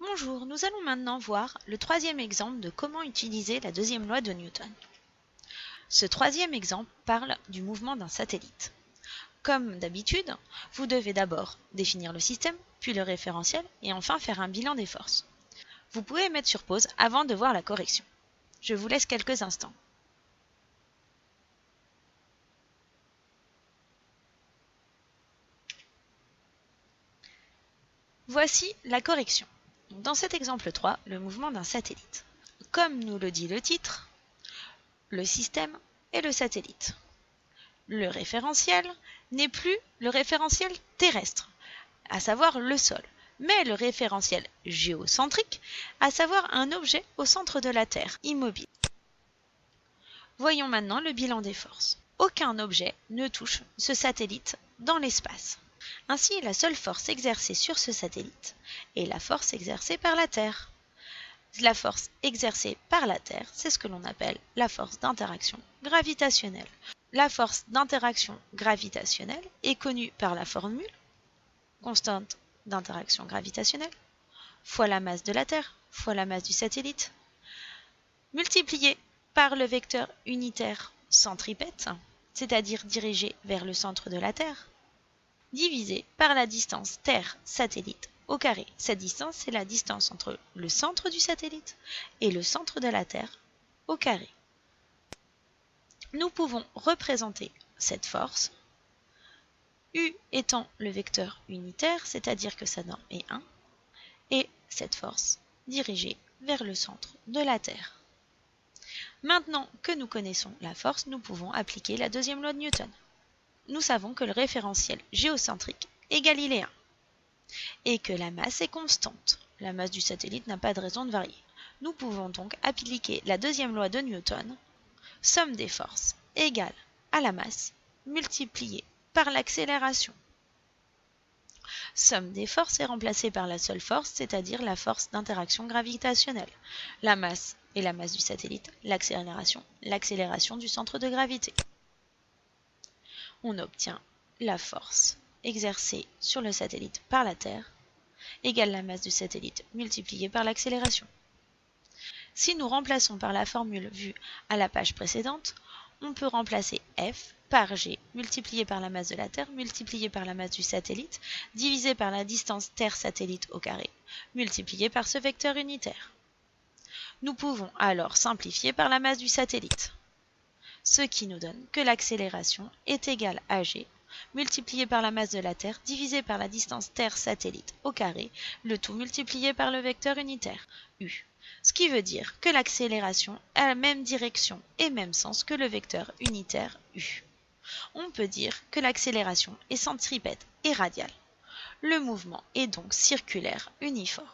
Bonjour, nous allons maintenant voir le troisième exemple de comment utiliser la deuxième loi de Newton. Ce troisième exemple parle du mouvement d'un satellite. Comme d'habitude, vous devez d'abord définir le système, puis le référentiel, et enfin faire un bilan des forces. Vous pouvez mettre sur pause avant de voir la correction. Je vous laisse quelques instants. Voici la correction. Dans cet exemple 3, le mouvement d'un satellite. Comme nous le dit le titre, le système est le satellite. Le référentiel n'est plus le référentiel terrestre, à savoir le sol, mais le référentiel géocentrique, à savoir un objet au centre de la Terre, immobile. Voyons maintenant le bilan des forces. Aucun objet ne touche ce satellite dans l'espace. Ainsi, la seule force exercée sur ce satellite est la force exercée par la Terre. La force exercée par la Terre, c'est ce que l'on appelle la force d'interaction gravitationnelle. La force d'interaction gravitationnelle est connue par la formule constante d'interaction gravitationnelle fois la masse de la Terre fois la masse du satellite multiplié par le vecteur unitaire centripète, c'est-à-dire dirigé vers le centre de la Terre, divisé par la distance Terre-satellite au carré. Cette distance, c'est la distance entre le centre du satellite et le centre de la Terre au carré. Nous pouvons représenter cette force, U étant le vecteur unitaire, c'est-à-dire que sa norme est 1, et cette force dirigée vers le centre de la Terre. Maintenant que nous connaissons la force, nous pouvons appliquer la deuxième loi de Newton. Nous savons que le référentiel géocentrique est galiléen et que la masse est constante. La masse du satellite n'a pas de raison de varier. Nous pouvons donc appliquer la deuxième loi de Newton, somme des forces égale à la masse multipliée par l'accélération. Somme des forces est remplacée par la seule force, c'est-à-dire la force d'interaction gravitationnelle. La masse est la masse du satellite, l'accélération du centre de gravité. On obtient la force exercée sur le satellite par la Terre égale la masse du satellite multipliée par l'accélération. Si nous remplaçons par la formule vue à la page précédente, on peut remplacer F par G multiplié par la masse de la Terre multiplié par la masse du satellite divisé par la distance Terre-satellite au carré multiplié par ce vecteur unitaire. Nous pouvons alors simplifier par la masse du satellite, ce qui nous donne que l'accélération est égale à G multiplié par la masse de la Terre divisé par la distance Terre-satellite au carré, le tout multiplié par le vecteur unitaire, U. Ce qui veut dire que l'accélération a la même direction et même sens que le vecteur unitaire U. On peut dire que l'accélération est centripète et radiale. Le mouvement est donc circulaire uniforme.